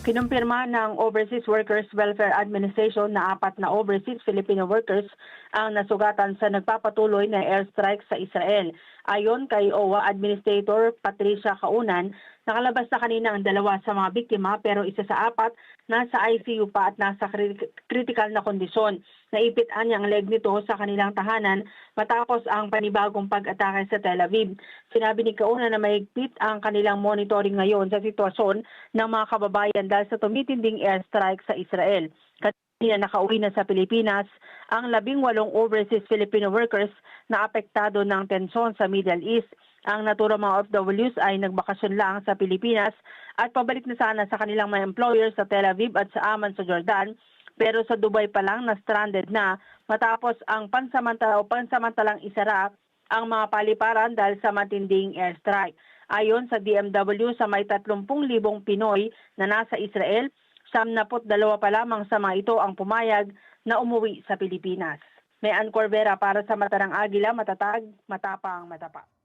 Kinumpirma ng Overseas Workers Welfare Administration na 4 na overseas Filipino workers ang nasugatan sa nagpapatuloy na airstrike sa Israel. Ayon kay OWA Administrator Patricia Kaunan, nakalabas na kanina ang 2 sa mga biktima pero isa sa 4 nasa ICU pa at nasa critical na kondisyon. Naipitan niya ang leg nito sa kanilang tahanan matapos ang panibagong pag-atake sa Tel Aviv. Sinabi ni Kaunan na mahigpit ang kanilang monitoring ngayon sa sitwasyon ng mga kababayan dahil sa tumitinding airstrike sa Israel. Kanina nakauwi na sa Pilipinas ang 18 overseas Filipino workers na apektado ng tensyon sa Middle East. Ang naturang mga OFWs ay nagbakasyon lang sa Pilipinas at pabalik na sana sa kanilang mga employer sa Tel Aviv at sa Amman sa Jordan. Pero sa Dubai pa lang na stranded na matapos ang pansamantalang isara ang mga paliparan dahil sa matinding airstrike. Ayon sa DMW, sa may 30,000 Pinoy na nasa Israel, 72 pa lamang sa mga ito ang pumayag na umuwi sa Pilipinas. May Ann Corvera para sa Mata ng Agila, matatag, matapang, matapat.